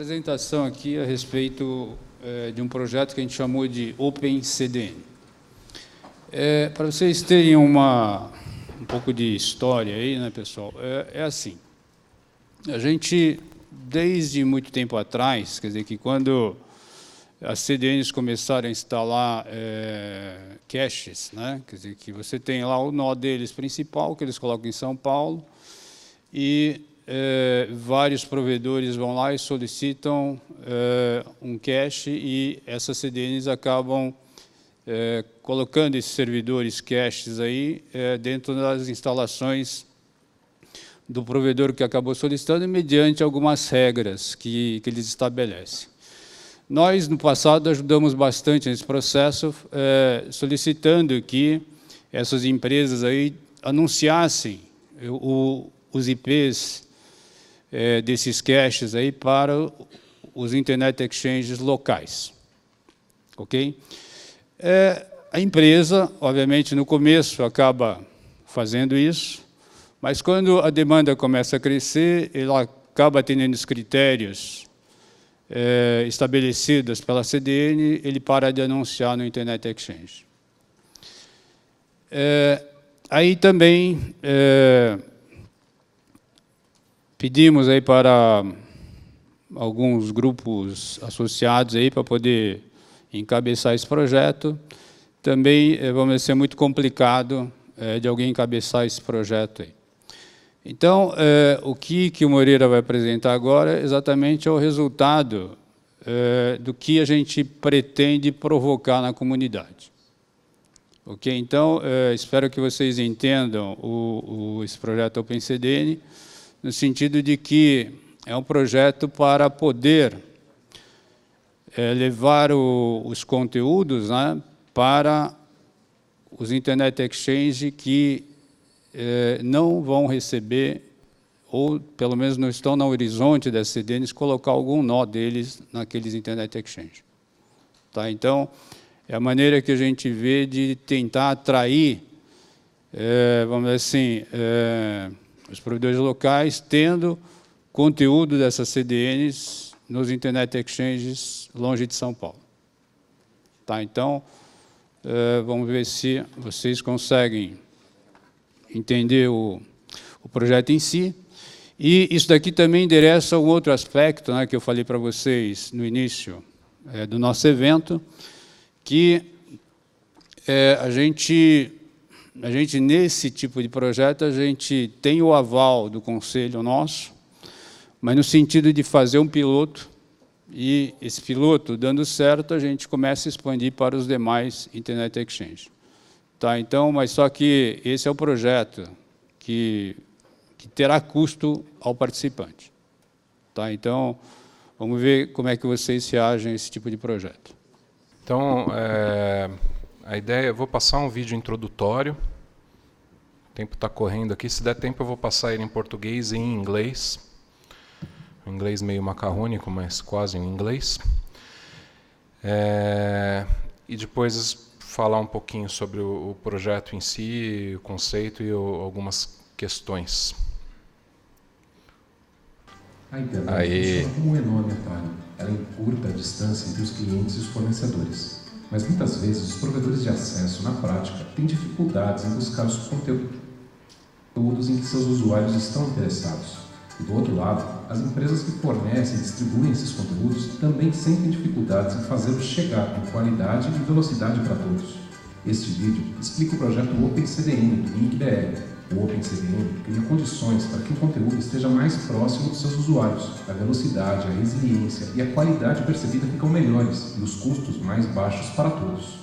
apresentação aqui a respeito de um projeto que a gente chamou de OpenCDN. Para vocês terem um pouco de história aí, né, pessoal, é assim. A gente, desde muito tempo atrás, quer dizer que quando as CDNs começaram a instalar caches, né, quer dizer que você tem lá o nó deles principal, que eles colocam em São Paulo, e vários provedores vão lá e solicitam um cache e essas CDNs acabam colocando esses servidores caches aí dentro das instalações do provedor que acabou solicitando, mediante algumas regras que eles estabelecem. Nós, no passado, ajudamos bastante nesse processo, solicitando que essas empresas aí anunciassem os IPs desses caches aí para os Internet Exchanges locais. Ok? A empresa, obviamente, no começo acaba fazendo isso, mas quando a demanda começa a crescer, ela acaba atendendo os critérios estabelecidos pela CDN, ele para de anunciar no Internet Exchange. Aí também pedimos aí para alguns grupos associados aí para poder encabeçar esse projeto. Também vamos ser muito complicado de alguém encabeçar esse projeto aí. Então, o que o Moreira vai apresentar agora exatamente é o resultado do que a gente pretende provocar na comunidade. Ok? Então, espero que vocês entendam esse projeto OpenCDN, no sentido de que é um projeto para poder levar os conteúdos, né, para os Internet Exchange que não vão receber, ou pelo menos não estão no horizonte das CDNs, colocar algum nó deles naqueles Internet Exchange. Tá? Então, é a maneira que a gente vê de tentar atrair, vamos dizer assim, os provedores locais tendo conteúdo dessas CDNs nos Internet Exchanges longe de São Paulo. Tá? Então, vamos ver se vocês conseguem entender o projeto em si. E isso daqui também endereça um outro aspecto, né, que eu falei para vocês no início do nosso evento, que a gente, nesse tipo de projeto, a gente tem o aval do conselho nosso, mas no sentido de fazer um piloto, e esse piloto, dando certo, a gente começa a expandir para os demais Internet Exchange. Tá, então, mas só que esse é o projeto que terá custo ao participante. Tá, então, vamos ver como é que vocês reagem a esse tipo de projeto. Então, a ideia, eu vou passar um vídeo introdutório. O tempo está correndo aqui. Se der tempo, eu vou passar ele em português e em inglês. Um inglês meio macarrônico, mas quase em inglês. E depois falar um pouquinho sobre o projeto em si, o conceito e algumas questões. A internet funciona como um enorme atalho. Ela encurta a distância entre os clientes e os fornecedores. Mas muitas vezes os provedores de acesso, na prática, têm dificuldades em buscar os conteúdos em que seus usuários estão interessados. E do outro lado, as empresas que fornecem e distribuem esses conteúdos também sentem dificuldades em fazê-los chegar com qualidade e velocidade para todos. Este vídeo explica o projeto OpenCDN do LinkBR. O OpenCDN cria condições para que o conteúdo esteja mais próximo dos seus usuários. A velocidade, a resiliência e a qualidade percebida ficam melhores e os custos mais baixos para todos.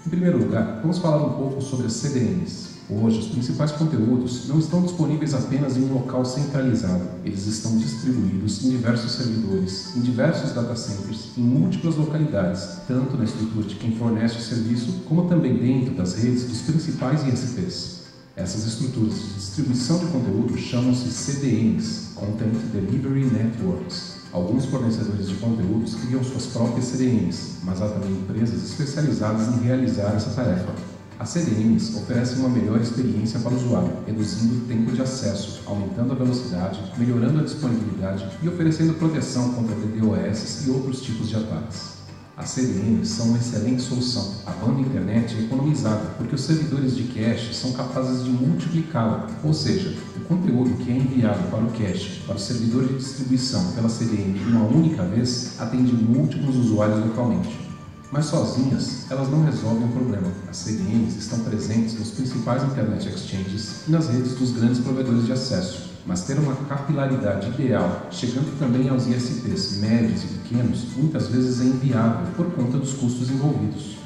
Em primeiro lugar, vamos falar um pouco sobre as CDNs. Hoje, os principais conteúdos não estão disponíveis apenas em um local centralizado. Eles estão distribuídos em diversos servidores, em diversos data centers, em múltiplas localidades, tanto na estrutura de quem fornece o serviço, como também dentro das redes dos principais ISPs. Essas estruturas de distribuição de conteúdo chamam-se CDNs, Content Delivery Networks. Alguns fornecedores de conteúdos criam suas próprias CDNs, mas há também empresas especializadas em realizar essa tarefa. As CDNs oferecem uma melhor experiência para o usuário, reduzindo o tempo de acesso, aumentando a velocidade, melhorando a disponibilidade e oferecendo proteção contra DDoS e outros tipos de ataques. As CDNs são uma excelente solução. A banda internet é economizada porque os servidores de cache são capazes de multiplicá-la, ou seja, o conteúdo que é enviado para o cache, para o servidor de distribuição pela CDN uma única vez, atende múltiplos usuários localmente. Mas sozinhas, elas não resolvem o problema. As CDNs estão presentes nos principais Internet Exchanges e nas redes dos grandes provedores de acesso, mas ter uma capilaridade ideal, chegando também aos ISPs médios e pequenos, muitas vezes é inviável por conta dos custos envolvidos.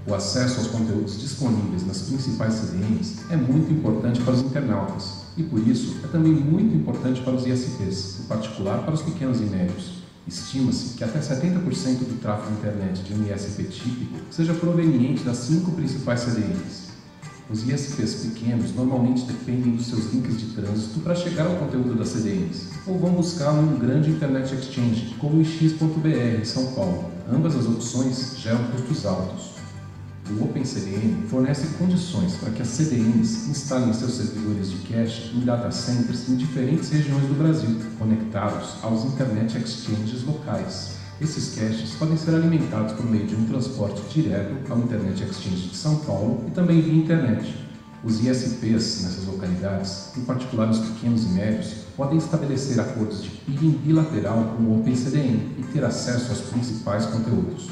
O acesso aos conteúdos disponíveis nas principais CDNs é muito importante para os internautas, e por isso é também muito importante para os ISPs, em particular para os pequenos e médios. Estima-se que até 70% do tráfego internet de um ISP típico seja proveniente das 5 principais CDNs. Os ISPs pequenos normalmente dependem dos seus links de trânsito para chegar ao conteúdo das CDNs, ou vão buscá-lo em um grande Internet Exchange, como o ix.br em São Paulo. Ambas as opções geram custos altos. O OpenCDN fornece condições para que as CDNs instalem seus servidores de cache em data centers em diferentes regiões do Brasil, conectados aos Internet Exchanges locais. Esses caches podem ser alimentados por meio de um transporte direto ao Internet Exchange de São Paulo e também via internet. Os ISPs nessas localidades, em particular os pequenos e médios, podem estabelecer acordos de peering bilateral com o OpenCDN e ter acesso aos principais conteúdos.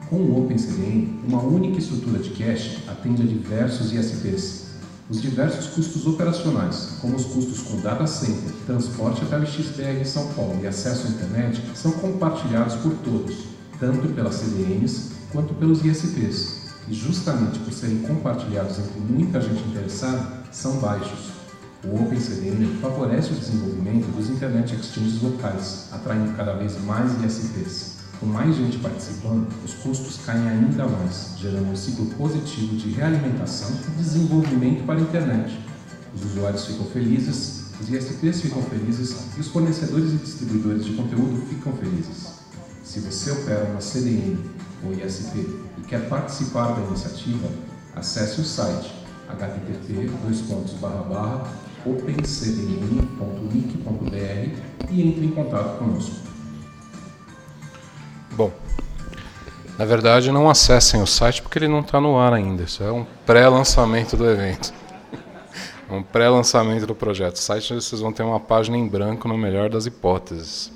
Com o OpenCDN, uma única estrutura de cache atende a diversos ISPs. Os diversos custos operacionais, como os custos com data center, transporte até o XBR de São Paulo e acesso à internet, são compartilhados por todos, tanto pelas CDNs quanto pelos ISPs, e justamente por serem compartilhados entre muita gente interessada, são baixos. O OpenCDN favorece o desenvolvimento dos Internet Exchanges locais, atraindo cada vez mais ISPs. Com mais gente participando, os custos caem ainda mais, gerando um ciclo positivo de realimentação e desenvolvimento para a internet. Os usuários ficam felizes, os ISPs ficam felizes e os fornecedores e distribuidores de conteúdo ficam felizes. Se você opera uma CDN ou ISP e quer participar da iniciativa, acesse o site http://opencdn.wiki.br e entre em contato conosco. Bom, na verdade não acessem o site porque ele não está no ar ainda. Isso é um pré-lançamento do evento. É um pré-lançamento do projeto. O site vocês vão ter uma página em branco na melhor das hipóteses.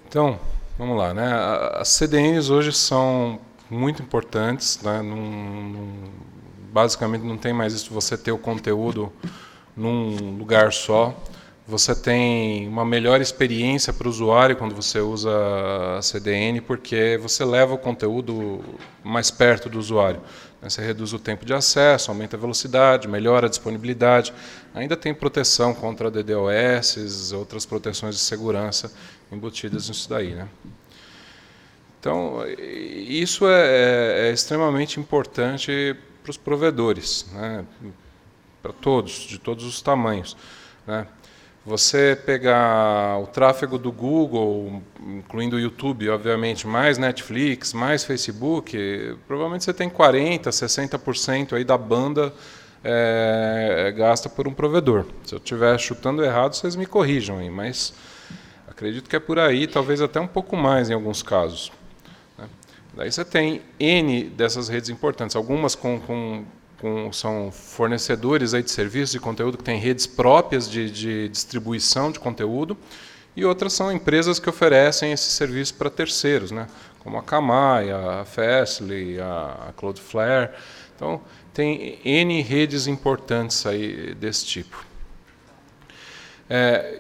Então, vamos lá, né? As CDNs hoje são muito importantes, né? Basicamente não tem mais isso de você ter o conteúdo num lugar só. Você tem uma melhor experiência para o usuário quando você usa a CDN, porque você leva o conteúdo mais perto do usuário. Você reduz o tempo de acesso, aumenta a velocidade, melhora a disponibilidade. Ainda tem proteção contra DDoS, outras proteções de segurança embutidas nisso daí, né? Então, isso é extremamente importante para os provedores, né? Para todos, de todos os tamanhos, né? Você pegar o tráfego do Google, incluindo o YouTube, obviamente, mais Netflix, mais Facebook, provavelmente você tem 40%, 60% aí da banda gasta por um provedor. Se eu estiver chutando errado, vocês me corrijam aí, mas acredito que é por aí, talvez até um pouco mais em alguns casos. Daí você tem N dessas redes importantes, algumas são fornecedores aí de serviços de conteúdo que têm redes próprias de distribuição de conteúdo, e outras são empresas que oferecem esse serviço para terceiros, né? Como a Akamai, a Fastly, a Cloudflare. Então, tem N redes importantes aí desse tipo.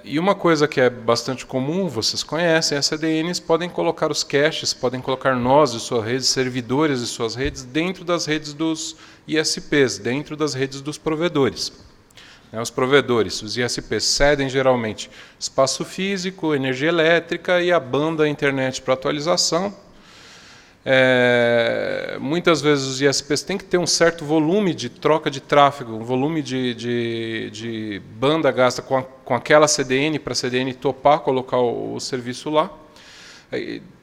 E uma coisa que é bastante comum, vocês conhecem, as CDNs podem colocar os caches, podem colocar nós de suas redes, servidores de suas redes, dentro das redes dos ISPs, dentro das redes dos provedores. Os provedores, os ISPs, cedem geralmente espaço físico, energia elétrica e a banda internet para atualização. Muitas vezes os ISPs têm que ter um certo volume de troca de tráfego, um volume de banda gasta com aquela CDN, para a CDN topar colocar o serviço lá.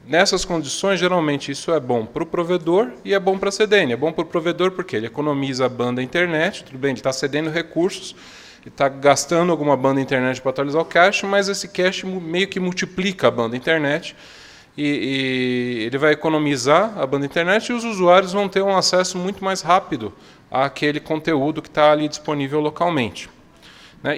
Nessas condições, geralmente, isso é bom para o provedor e é bom para a CDN. É bom para o provedor porque ele economiza a banda internet, tudo bem, ele está cedendo recursos, ele está gastando alguma banda internet para atualizar o cache, mas esse cache meio que multiplica a banda internet e ele vai economizar a banda internet e os usuários vão ter um acesso muito mais rápido àquele conteúdo que está ali disponível localmente.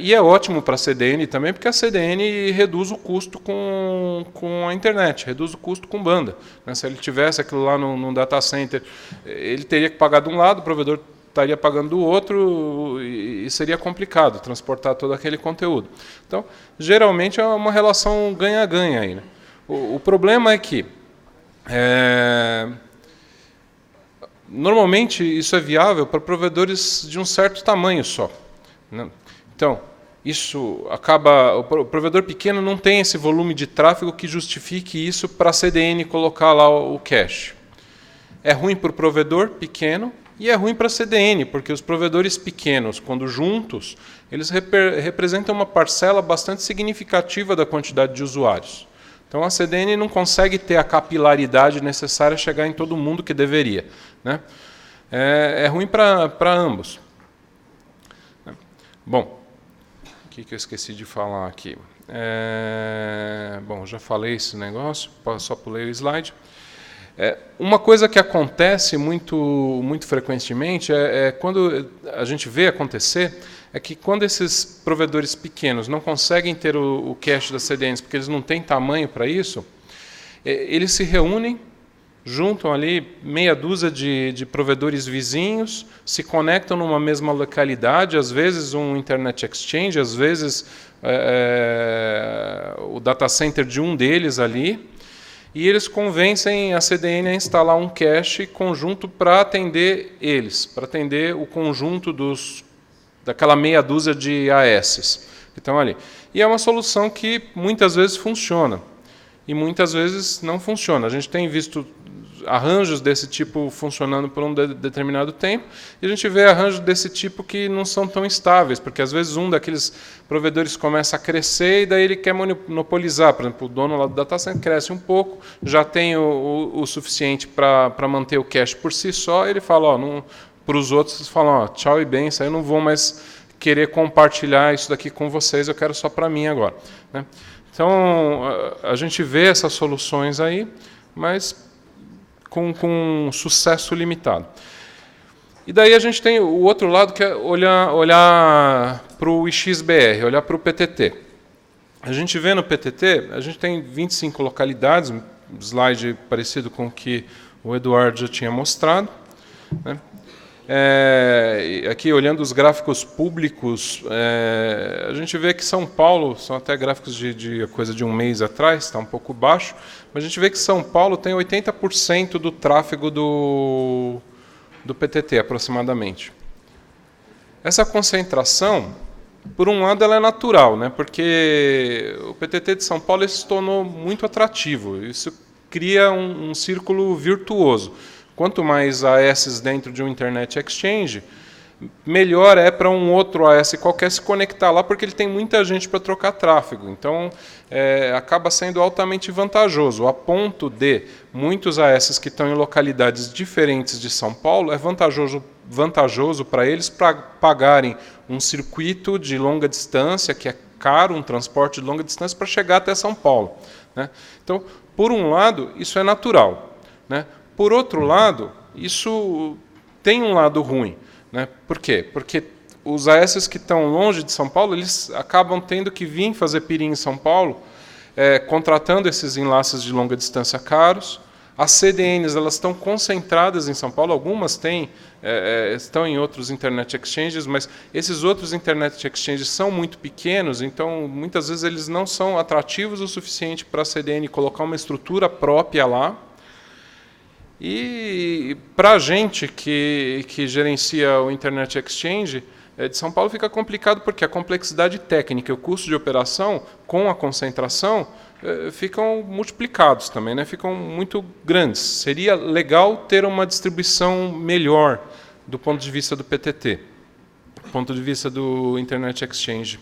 E é ótimo para a CDN também, porque a CDN reduz o custo com a internet, reduz o custo com banda. Se ele tivesse aquilo lá num data center, ele teria que pagar de um lado, o provedor estaria pagando do outro e seria complicado transportar todo aquele conteúdo. Então, geralmente é uma relação ganha-ganha aí, né? O problema é que normalmente isso é viável para provedores de um certo tamanho só, né? Então, isso acaba. O provedor pequeno não tem esse volume de tráfego que justifique isso para a CDN colocar lá o cache. É ruim para o provedor pequeno e é ruim para a CDN, porque os provedores pequenos, quando juntos, eles representam uma parcela bastante significativa da quantidade de usuários. Então, a CDN não consegue ter a capilaridade necessária a chegar em todo mundo que deveria, né? É ruim para ambos. Bom, o que eu esqueci de falar aqui? Bom, já falei esse negócio, só pulei o slide. Uma coisa que acontece muito frequentemente quando a gente vê acontecer, é que quando esses provedores pequenos não conseguem ter o cache das CDNs, porque eles não têm tamanho para isso, eles se reúnem, juntam ali meia dúzia de provedores vizinhos, se conectam numa mesma localidade, às vezes um Internet Exchange, às vezes o data center de um deles ali, e eles convencem a CDN a instalar um cache conjunto para atender eles, para atender o conjunto daquela meia dúzia de ASs que estão ali. E é uma solução que muitas vezes funciona e muitas vezes não funciona. A gente tem visto arranjos desse tipo funcionando por um determinado tempo, e a gente vê arranjos desse tipo que não são tão estáveis, porque às vezes um daqueles provedores começa a crescer e daí ele quer monopolizar. Por exemplo, o dono lá do data center cresce um pouco, já tem o suficiente para manter o cache por si só, e ele fala, para os outros, falam, tchau e bem, isso aí eu não vou mais querer compartilhar isso daqui com vocês, eu quero só para mim agora, né? Então, a gente vê essas soluções aí, mas com sucesso limitado. E daí a gente tem o outro lado, que é olhar para o IXBR, olhar para o PTT. A gente vê no PTT, a gente tem 25 localidades, um slide parecido com o que o Eduardo já tinha mostrado, né? Aqui, olhando os gráficos públicos, a gente vê que São Paulo, são até gráficos de coisa de um mês atrás, está um pouco baixo, mas a gente vê que São Paulo tem 80% do tráfego do PTT, aproximadamente. Essa concentração, por um lado, ela é natural, né? Porque o PTT de São Paulo se tornou muito atrativo, isso cria um círculo virtuoso. Quanto mais AS dentro de um Internet Exchange, melhor é para um outro AS qualquer se conectar lá, porque ele tem muita gente para trocar tráfego. Então, acaba sendo altamente vantajoso, a ponto de muitos AS que estão em localidades diferentes de São Paulo, é vantajoso para eles para pagarem um circuito de longa distância, que é caro, um transporte de longa distância, para chegar até São Paulo, né? Então, por um lado, isso é natural, né? Por outro lado, isso tem um lado ruim, né? Por quê? Porque os AS que estão longe de São Paulo, eles acabam tendo que vir fazer peering em São Paulo, contratando esses enlaces de longa distância caros. As CDNs, elas estão concentradas em São Paulo, algumas estão em outros Internet Exchanges, mas esses outros Internet Exchanges são muito pequenos, então muitas vezes eles não são atrativos o suficiente para a CDN colocar uma estrutura própria lá. E para a gente que gerencia o Internet Exchange de São Paulo fica complicado, porque a complexidade técnica e o custo de operação com a concentração ficam multiplicados também, né? Ficam muito grandes. Seria legal ter uma distribuição melhor do ponto de vista do PTT, do ponto de vista do Internet Exchange.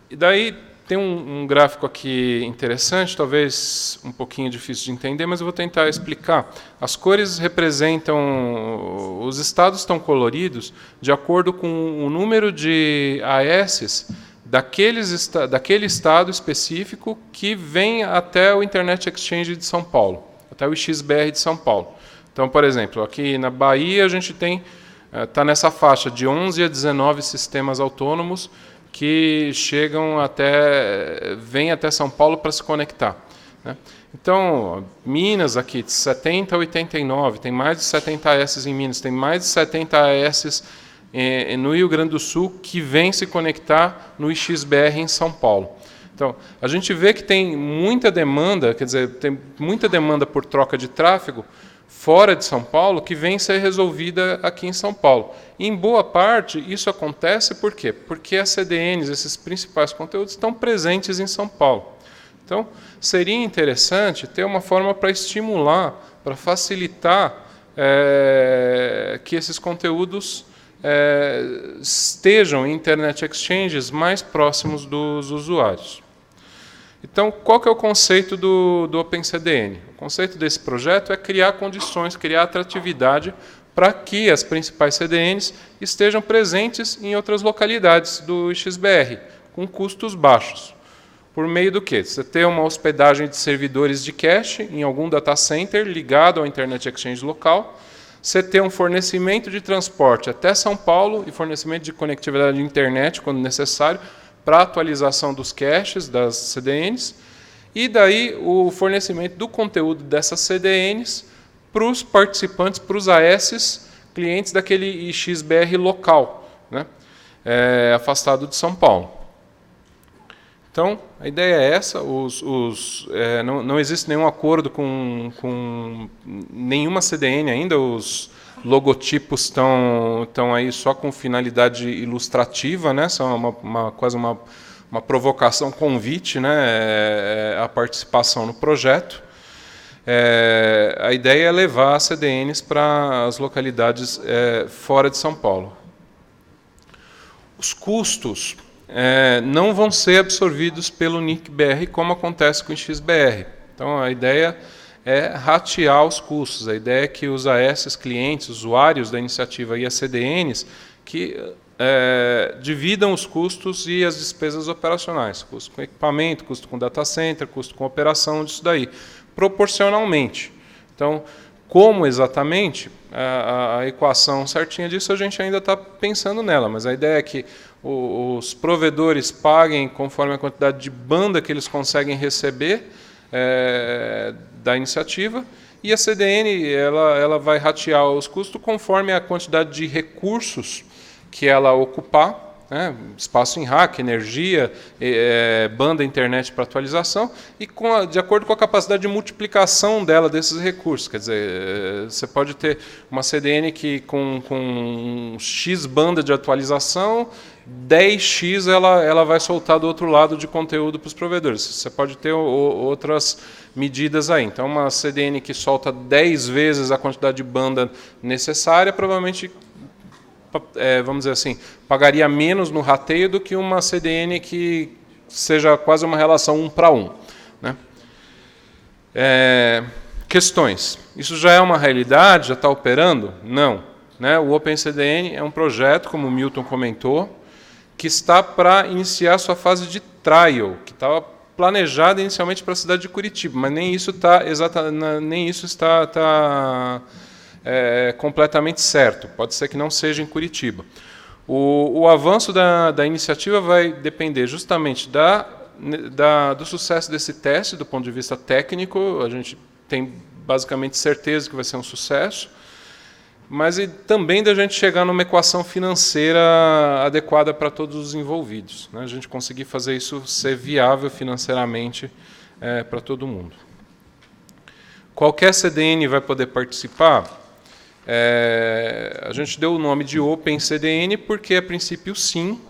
E daí Tem um gráfico aqui interessante, talvez um pouquinho difícil de entender, mas eu vou tentar explicar. As cores representam... Os estados estão coloridos de acordo com o número de AS daquele estado específico que vem até o Internet Exchange de São Paulo, até o IXBR de São Paulo. Então, por exemplo, aqui na Bahia a gente está nessa faixa de 11 a 19 sistemas autônomos que vêm até São Paulo para se conectar, né? Então, Minas aqui, de 70 a 89, tem mais de 70 AS em Minas, tem mais de 70 AS no Rio Grande do Sul que vêm se conectar no IXBR em São Paulo. Então, a gente vê que tem muita demanda, quer dizer, tem muita demanda por troca de tráfego fora de São Paulo que vem ser resolvida aqui em São Paulo. E, em boa parte, isso acontece por quê? Porque as CDNs, esses principais conteúdos, estão presentes em São Paulo. Então, seria interessante ter uma forma para estimular, para facilitar que esses conteúdos estejam em Internet Exchanges mais próximos dos usuários. Então, qual que é o conceito do OpenCDN? O conceito desse projeto é criar condições, criar atratividade para que as principais CDNs estejam presentes em outras localidades do IXBR, com custos baixos. Por meio do quê? Você ter uma hospedagem de servidores de cache em algum data center ligado ao Internet Exchange local, você ter um fornecimento de transporte até São Paulo e fornecimento de conectividade de internet, quando necessário, para atualização dos caches das CDNs, e daí o fornecimento do conteúdo dessas CDNs para os participantes, para os AS, clientes daquele IXBR local, né, afastado de São Paulo. Então, a ideia é essa, não existe nenhum acordo com nenhuma CDN ainda, os logotipos estão aí só com finalidade ilustrativa, né? São quase uma provocação, convite, né? A participação no projeto. A ideia é levar as CDNs para as localidades fora de São Paulo. Os custos não vão ser absorvidos pelo NIC-BR, como acontece com o XBR. Então, a ideia é ratear os custos. A ideia é que os AS, clientes, usuários da iniciativa e as CDNs, que dividam os custos e as despesas operacionais. Custo com equipamento, custo com data center, custo com operação, disso daí, proporcionalmente. Então, como exatamente, a equação certinha disso a gente ainda está pensando nela, mas a ideia é que os provedores paguem conforme a quantidade de banda que eles conseguem receber da iniciativa, e a CDN ela vai ratear os custos conforme a quantidade de recursos que ela ocupar, né, espaço em rack, energia, banda internet para atualização, e de acordo com a capacidade de multiplicação dela desses recursos. Quer dizer, você pode ter uma CDN que com X banda de atualização, 10x ela vai soltar do outro lado de conteúdo para os provedores. Você pode ter outras medidas aí. Então, uma CDN que solta 10 vezes a quantidade de banda necessária, provavelmente, vamos dizer assim, pagaria menos no rateio do que uma CDN que seja quase uma relação 1 para 1. Né? Questões. Isso já é uma realidade? Já está operando? Não. Né? O OpenCDN é um projeto, como o Milton comentou, que está para iniciar sua fase de trial, que estava planejada inicialmente para a cidade de Curitiba, mas nem isso está completamente certo. Pode ser que não seja em Curitiba. O avanço da iniciativa vai depender justamente do sucesso desse teste, do ponto de vista técnico. A gente tem basicamente certeza que vai ser um sucesso, mas também da gente chegar numa equação financeira adequada para todos os envolvidos, né? A gente conseguir fazer isso ser viável financeiramente para todo mundo. Qualquer CDN vai poder participar. A gente deu o nome de OpenCDN porque, a princípio, sim,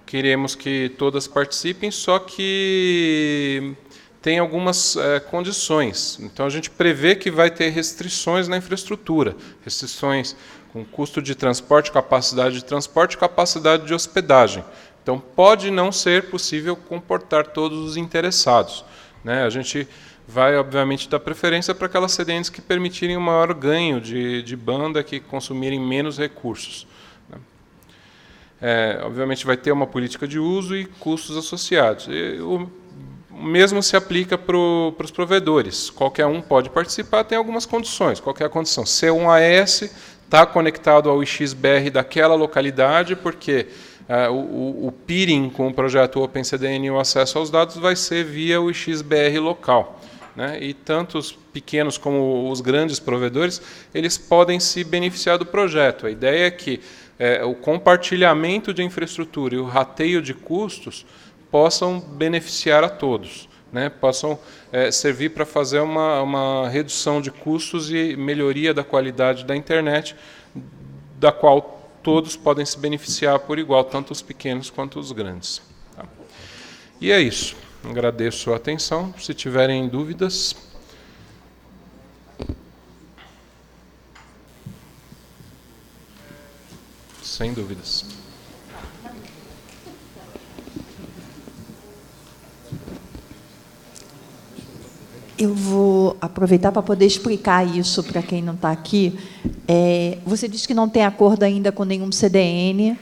queremos que todas participem, só que tem algumas condições. Então, a gente prevê que vai ter restrições na infraestrutura, restrições com custo de transporte, capacidade de hospedagem. Então, pode não ser possível comportar todos os interessados, né? A gente vai, obviamente, dar preferência para aquelas CDNs que permitirem um maior ganho de banda, que consumirem menos recursos, né? Obviamente, vai ter uma política de uso e custos associados. O mesmo se aplica para os provedores. Qualquer um pode participar, tem algumas condições. Qual que é a condição? Ser um AS, está conectado ao IXBR daquela localidade, porque o peering com o projeto OpenCDN e o acesso aos dados vai ser via o IXBR local, né? E tanto os pequenos como os grandes provedores, eles podem se beneficiar do projeto. A ideia é que o compartilhamento de infraestrutura e o rateio de custos possam beneficiar a todos, né? Possam servir para fazer uma redução de custos e melhoria da qualidade da internet, da qual todos podem se beneficiar por igual, tanto os pequenos quanto os grandes. Tá? E é isso. Agradeço a atenção. Se tiverem dúvidas... Sem dúvidas. Eu vou aproveitar para poder explicar isso para quem não está aqui. Você disse que não tem acordo ainda com nenhuma CDN,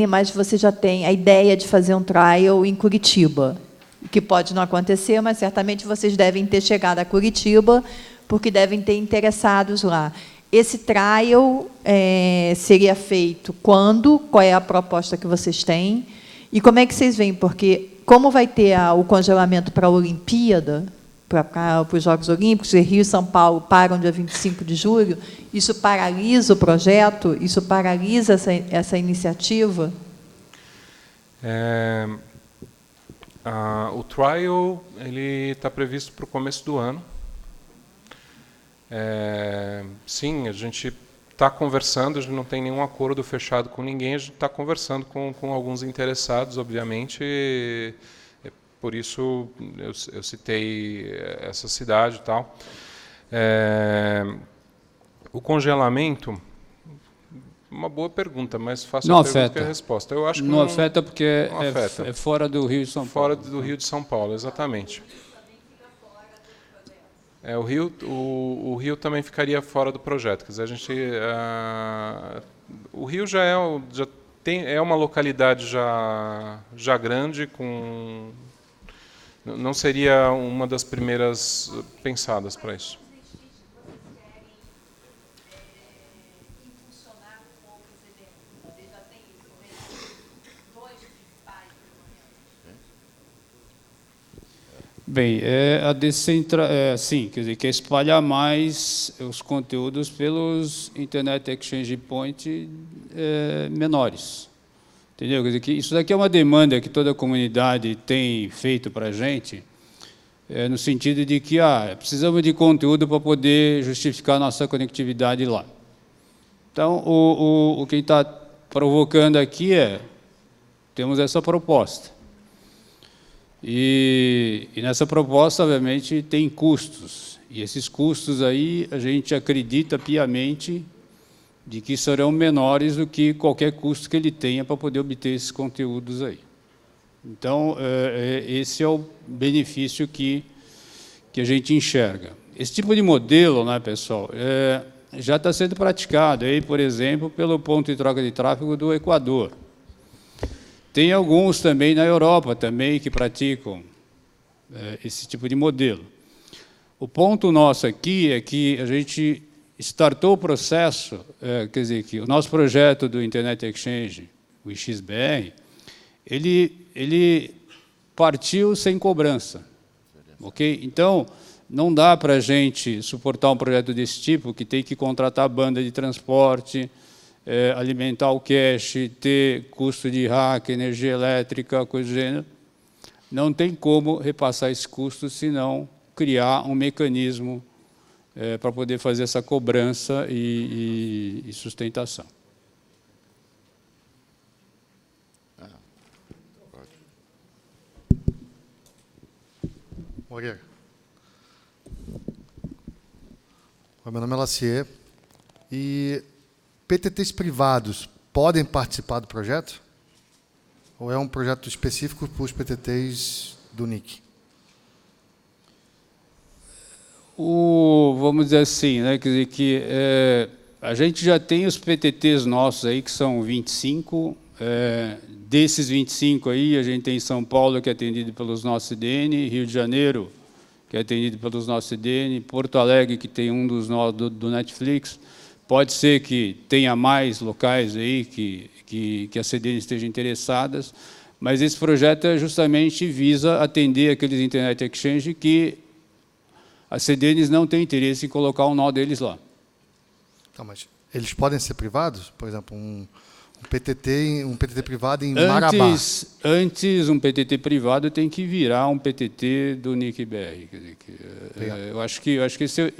mas você já tem a ideia de fazer um trial em Curitiba, que pode não acontecer, mas certamente vocês devem ter chegado a Curitiba, porque devem ter interessados lá. Esse trial seria feito quando? Qual é a proposta que vocês têm? E como é que vocês veem? Porque, como vai ter o congelamento para a Olimpíada, para os Jogos Olímpicos, e Rio e São Paulo param dia 25 de julho, isso paralisa o projeto? Isso paralisa essa iniciativa? O trial está previsto para o começo do ano. Sim, a gente está conversando, a gente não tem nenhum acordo fechado com ninguém, a gente está conversando com alguns interessados, obviamente, por isso eu citei essa cidade e tal. O congelamento, uma boa pergunta, mas faço a pergunta que a resposta. Eu acho que não afeta porque não afeta. É fora do Rio de São Paulo. Fora do Rio de São Paulo, exatamente. O Rio também ficaria fora do projeto. Quer dizer, o Rio já é uma localidade já grande, não seria uma das primeiras pensadas para isso. Bem, sim, quer dizer, quer espalhar mais os conteúdos pelos Internet Exchange Point menores. Entendeu? Quer dizer, que isso daqui é uma demanda que toda a comunidade tem feito para a gente, no sentido de que precisamos de conteúdo para poder justificar a nossa conectividade lá. Então, o que está provocando aqui temos essa proposta. E nessa proposta, obviamente, tem custos. E esses custos aí, a gente acredita piamente de que serão menores do que qualquer custo que ele tenha para poder obter esses conteúdos aí. Então, esse é o benefício que a gente enxerga. Esse tipo de modelo, né, pessoal, já está sendo praticado, aí, por exemplo, pelo ponto de troca de tráfego do Equador. Tem alguns também na Europa também que praticam esse tipo de modelo. O ponto nosso aqui é que a gente startou o processo, quer dizer, que o nosso projeto do Internet Exchange, o IXBR, ele partiu sem cobrança. Ok? Então, não dá para a gente suportar um projeto desse tipo, que tem que contratar banda de transporte, alimentar o cache, ter custo de hack, energia elétrica, coisa do gênero. Não tem como repassar esse custo, senão criar um mecanismo para poder fazer essa cobrança e sustentação. Oi, meu nome é Lacier. E PTTs privados podem participar do projeto? Ou é um projeto específico para os PTTs do NIC? Vamos dizer assim, né, quer dizer que a gente já tem os PTTs nossos aí, que são 25. Desses 25 aí, a gente tem São Paulo, que é atendido pelos nossos CDN, Rio de Janeiro, que é atendido pelos nossos CDN, Porto Alegre, que tem um dos do Netflix. Pode ser que tenha mais locais aí que as CDNs estejam interessadas, mas esse projeto justamente visa atender aqueles Internet Exchange que as CDNs não têm interesse em colocar o nó deles lá. Então, mas eles podem ser privados? Por exemplo, um PTT privado em Marabá. Antes, um PTT privado tem que virar um PTT do NIC-BR. Eu acho que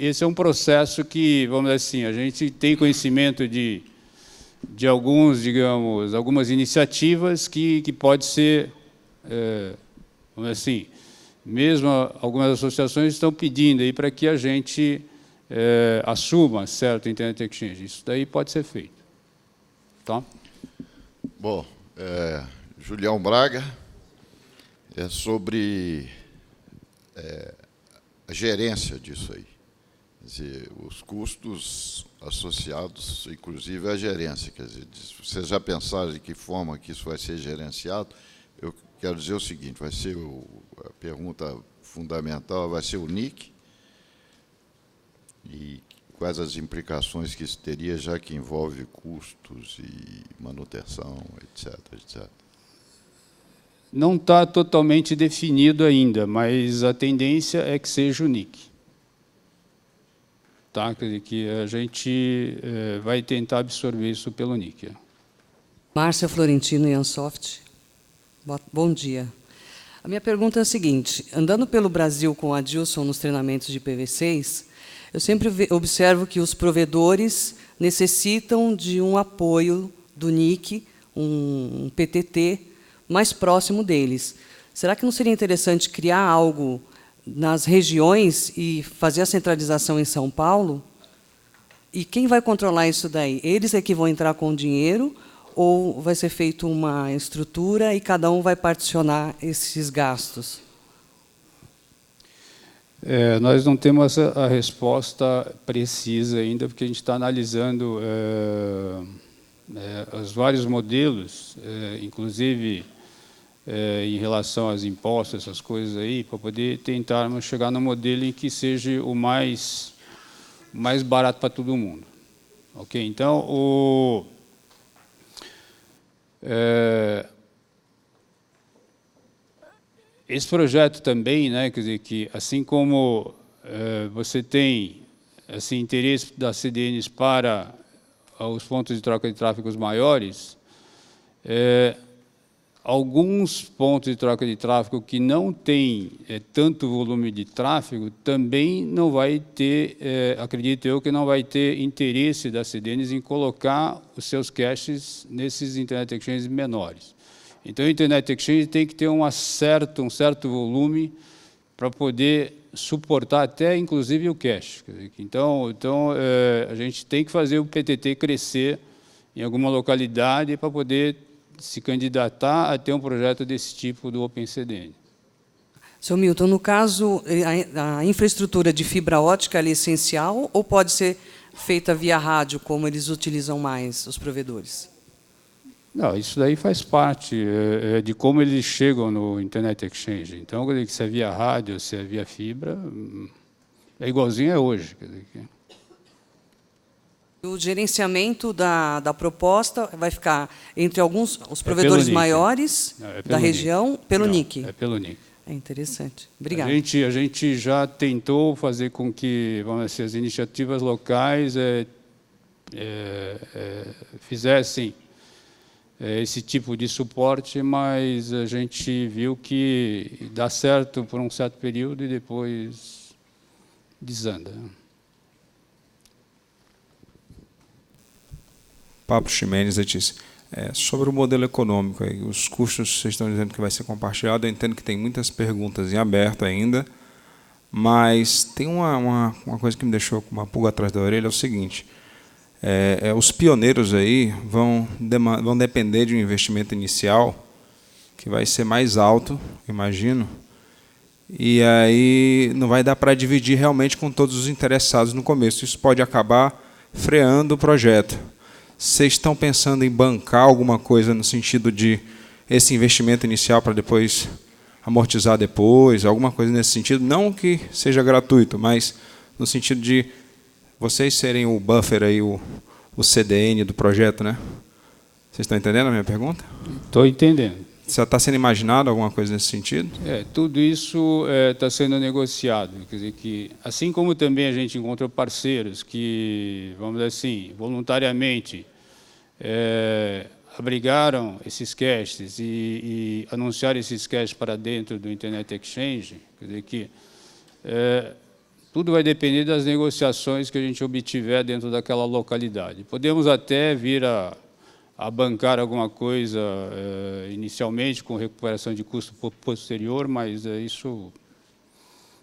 esse é um processo que, vamos dizer assim, a gente tem conhecimento de algumas iniciativas que pode ser, vamos dizer assim, mesmo algumas associações estão pedindo aí para que a gente assuma certo Internet Exchange. Isso daí pode ser feito. Tá? Bom, Julião Braga, é sobre a gerência disso aí. Quer dizer, os custos associados, inclusive, à gerência. Quer dizer, vocês já pensaram de que forma que isso vai ser gerenciado? Eu quero dizer o seguinte, vai ser a pergunta fundamental vai ser o NIC, e quais as implicações que isso teria, já que envolve custos e manutenção, etc., etc. Não está totalmente definido ainda, mas a tendência é que seja o NIC. Tá? Quer dizer, que a gente vai tentar absorver isso pelo NIC. Márcia Florentino, Iansoft. Bom dia. A minha pergunta é a seguinte. Andando pelo Brasil com a Dilson nos treinamentos de IPv6, eu sempre observo que os provedores necessitam de um apoio do NIC, um PTT, mais próximo deles. Será que não seria interessante criar algo nas regiões e fazer a centralização em São Paulo? E quem vai controlar isso daí? Eles é que vão entrar com dinheiro ou vai ser feita uma estrutura e cada um vai particionar esses gastos? Nós não temos a resposta precisa ainda, porque a gente está analisando os vários modelos, inclusive em relação aos impostos, essas coisas aí, para poder tentarmos chegar no modelo em que seja o mais barato para todo mundo. Ok? Então, esse projeto também, né, quer dizer, que assim como você tem assim, interesse das CDNs para os pontos de troca de tráfegos maiores, alguns pontos de troca de tráfego que não têm tanto volume de tráfego também não vai ter, acredito eu, que não vai ter interesse das CDNs em colocar os seus caches nesses Internet Exchanges menores. Então, o Internet Exchange tem que ter um certo volume para poder suportar até, inclusive, o cache. Então, a gente tem que fazer o PTT crescer em alguma localidade para poder se candidatar a ter um projeto desse tipo do OpenCDN. Sr. Milton, no caso, a infraestrutura de fibra ótica é essencial ou pode ser feita via rádio, como eles utilizam mais, os provedores? Não, isso daí faz parte de como eles chegam no Internet Exchange. Então, se é via rádio, se é via fibra, é igualzinho a hoje. O gerenciamento da proposta vai ficar entre os provedores maiores da região, pelo NIC? É pelo NIC. É interessante. Obrigada. A gente já tentou fazer com que, vamos dizer, as iniciativas locais fizessem esse tipo de suporte, mas a gente viu que dá certo por um certo período e depois desanda. Pablo Ximenes, Letícia. Sobre o modelo econômico, aí, os custos, vocês estão dizendo que vai ser compartilhado, eu entendo que tem muitas perguntas em aberto ainda, mas tem uma coisa que me deixou com uma pulga atrás da orelha, é o seguinte, os pioneiros aí vão depender de um investimento inicial que vai ser mais alto, imagino, e aí não vai dar para dividir realmente com todos os interessados no começo. Isso pode acabar freando o projeto. Vocês estão pensando em bancar alguma coisa no sentido de esse investimento inicial para depois amortizar depois, alguma coisa nesse sentido? Não que seja gratuito, mas no sentido de vocês serem o buffer, aí, o CDN do projeto, né? Vocês estão entendendo a minha pergunta? Estou entendendo. Está sendo imaginado alguma coisa nesse sentido? Tudo isso está sendo negociado. Quer dizer que, assim como também a gente encontrou parceiros que, vamos dizer assim, voluntariamente abrigaram esses caches e anunciaram esses caches para dentro do Internet Exchange, quer dizer que tudo vai depender das negociações que a gente obtiver dentro daquela localidade. Podemos até vir a bancar alguma coisa inicialmente com recuperação de custo posterior, mas isso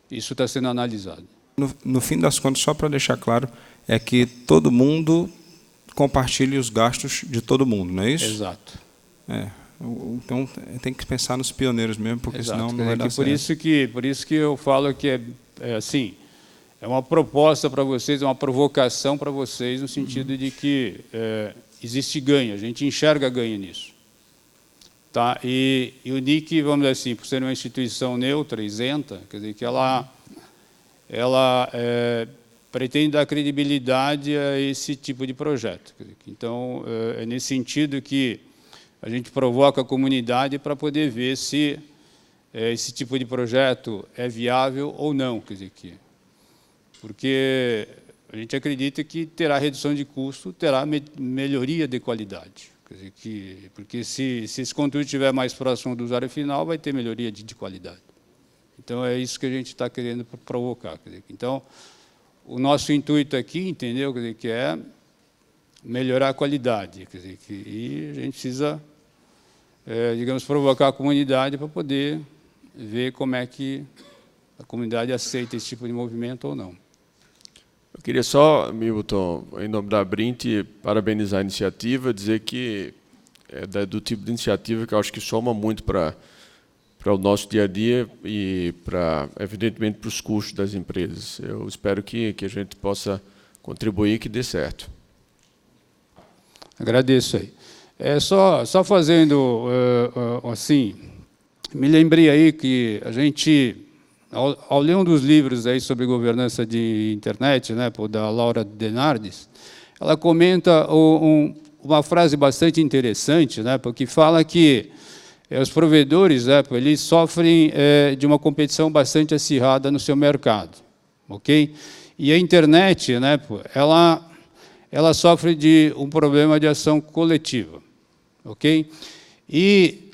está sendo analisado. No fim das contas, só para deixar claro, é que todo mundo compartilhe os gastos de todo mundo, não é isso? Exato. Então, tem que pensar nos pioneiros mesmo, porque Exato. senão não vai dar certo. Por isso que eu falo que assim, é uma proposta para vocês, é uma provocação para vocês, no sentido de que existe ganho, a gente enxerga ganho nisso. Tá? E o NIC, vamos dizer assim, por ser uma instituição neutra, isenta, quer dizer que ela pretende dar credibilidade a esse tipo de projeto. Quer dizer, então, é nesse sentido que a gente provoca a comunidade para poder ver se esse tipo de projeto é viável ou não. Quer dizer, porque a gente acredita que terá redução de custo, terá melhoria de qualidade. Quer dizer, porque se esse conteúdo estiver mais próximo do usuário final, vai ter melhoria de qualidade. Então, é isso que a gente está querendo provocar. Quer dizer, então, o nosso intuito aqui, entendeu? Quer dizer, que é melhorar a qualidade. Quer dizer, e a gente precisa, digamos, provocar a comunidade para poder ver como é que a comunidade aceita esse tipo de movimento ou não. Eu queria só, Milton, em nome da Brint, parabenizar a iniciativa, dizer que é do tipo de iniciativa que eu acho que soma muito para o nosso dia a dia e, evidentemente, para os custos das empresas. Eu espero que a gente possa contribuir e que dê certo. Agradeço aí. Só fazendo assim, me lembrei aí que a gente, ao ler um dos livros aí sobre governança de internet, né, da Laura Denardes, ela comenta uma frase bastante interessante, né, porque fala que os provedores, eles sofrem de uma competição bastante acirrada no seu mercado, ok? E a internet, né, ela sofre de um problema de ação coletiva, ok? E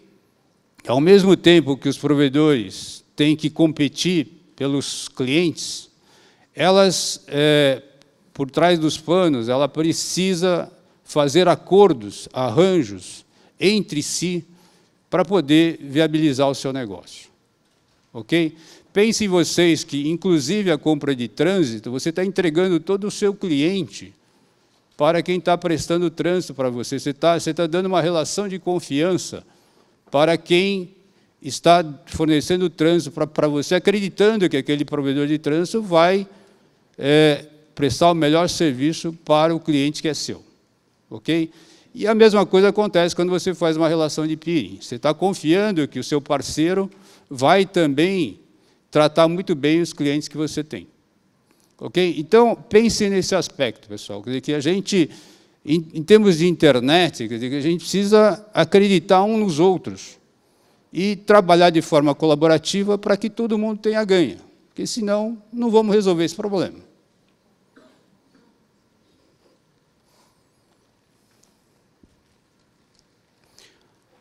ao mesmo tempo que os provedores têm que competir pelos clientes, elas, por trás dos panos, ela precisa fazer acordos, arranjos entre si para poder viabilizar o seu negócio. Ok? Pensem vocês que, inclusive, a compra de trânsito, você está entregando todo o seu cliente para quem está prestando trânsito para você. Você está dando uma relação de confiança para quem está fornecendo trânsito para você, acreditando que aquele provedor de trânsito vai prestar o melhor serviço para o cliente que é seu. Ok? E a mesma coisa acontece quando você faz uma relação de peering. Você está confiando que o seu parceiro vai também tratar muito bem os clientes que você tem. Ok? Então, pense nesse aspecto, pessoal. Quer dizer, que a gente, em termos de internet, quer dizer, que a gente precisa acreditar uns nos outros e trabalhar de forma colaborativa para que todo mundo tenha ganho. Porque, senão, não vamos resolver esse problema.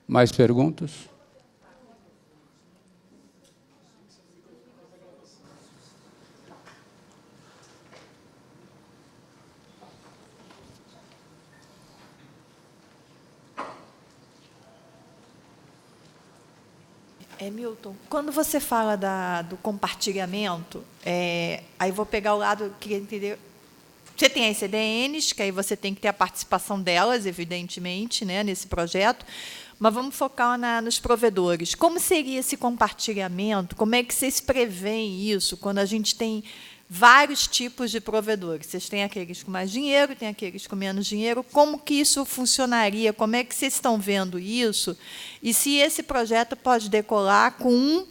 Mais perguntas? Milton, quando você fala do compartilhamento, aí vou pegar o lado, queria entender. Você tem as CDNs, que aí você tem que ter a participação delas, evidentemente, né, nesse projeto, Mas vamos focar nos provedores. Como seria esse compartilhamento? Como é que vocês preveem isso quando a gente tem vários tipos de provedores? Vocês têm aqueles com mais dinheiro, tem aqueles com menos dinheiro. Como que isso funcionaria? Como é que vocês estão vendo isso? E se esse projeto pode decolar com um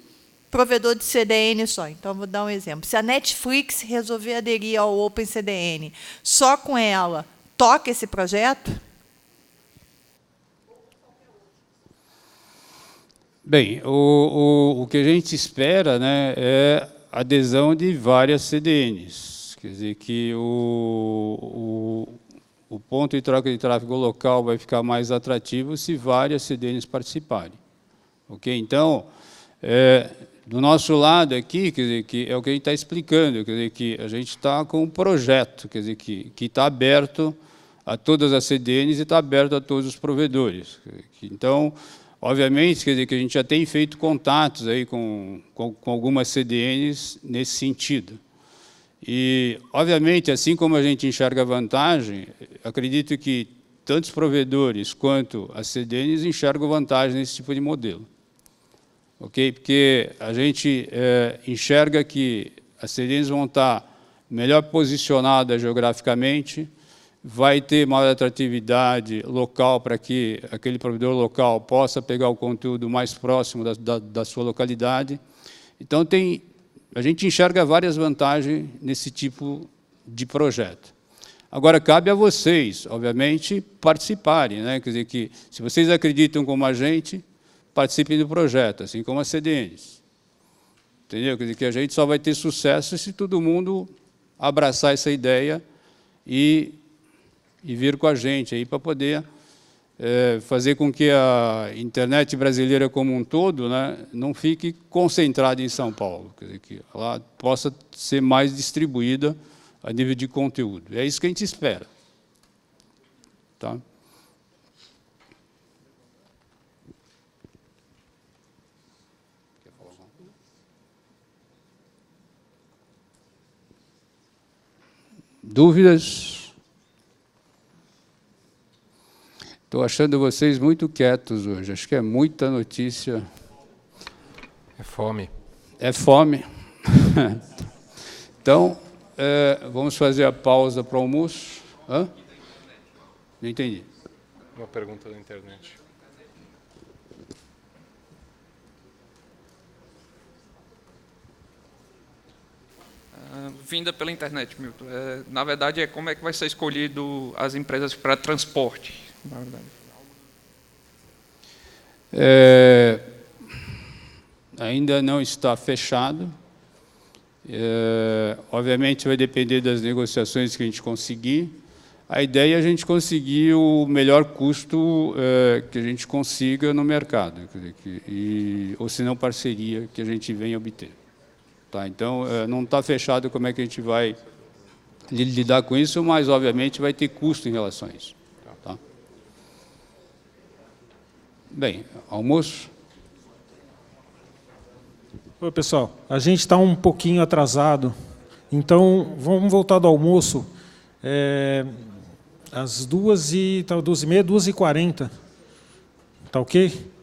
provedor de CDN só? Então, vou dar um exemplo. Se a Netflix resolver aderir ao OpenCDN, só com ela, toca esse projeto? Bem, o que a gente espera, né, é a adesão de várias CDNs. Quer dizer, que o ponto de troca de tráfego local vai ficar mais atrativo se várias CDNs participarem. Okay? Então, do nosso lado aqui, quer dizer, que é o que a gente está explicando, quer dizer, que a gente está com um projeto, quer dizer, que está aberto a todas as CDNs e está aberto a todos os provedores. Então, obviamente, quer dizer, que a gente já tem feito contatos aí com algumas CDNs nesse sentido. E, obviamente, assim como a gente enxerga a vantagem, acredito que tanto os provedores quanto as CDNs enxergam vantagem nesse tipo de modelo. Okay? Porque a gente enxerga que as CDNs vão estar melhor posicionadas geograficamente, vai ter maior atratividade local para que aquele provedor local possa pegar o conteúdo mais próximo da sua localidade. Então, a gente enxerga várias vantagens nesse tipo de projeto. Agora, cabe a vocês, obviamente, participarem, né? Quer dizer, que se vocês acreditam como a gente, participem do projeto, assim como as CDNs. Entendeu? Quer dizer, que a gente só vai ter sucesso se todo mundo abraçar essa ideia e vir com a gente aí para poder fazer com que a internet brasileira como um todo, né, não fique concentrada em São Paulo, quer dizer, que ela possa ser mais distribuída a nível de conteúdo. É isso que a gente espera. Tá? Dúvidas? Estou achando vocês muito quietos hoje. Acho que é muita notícia. É fome. É fome. Então, vamos fazer a pausa para o almoço. Hã? Não entendi. Uma pergunta da internet. Vinda pela internet, Milton. Na verdade, como é que vai ser escolhido as empresas para transporte? Na verdade. Ainda não está fechado. Obviamente, vai depender das negociações que a gente conseguir. A ideia é a gente conseguir o melhor custo que a gente consiga no mercado, quer dizer, ou se não, parceria que a gente venha obter. Tá? Então, não está fechado como é que a gente vai lidar com isso, mas, obviamente, vai ter custo em relação a isso. Tá? Bem, almoço. Oi, pessoal. A gente está um pouquinho atrasado, então vamos voltar do almoço às 2h30, 2h40. Tá ok?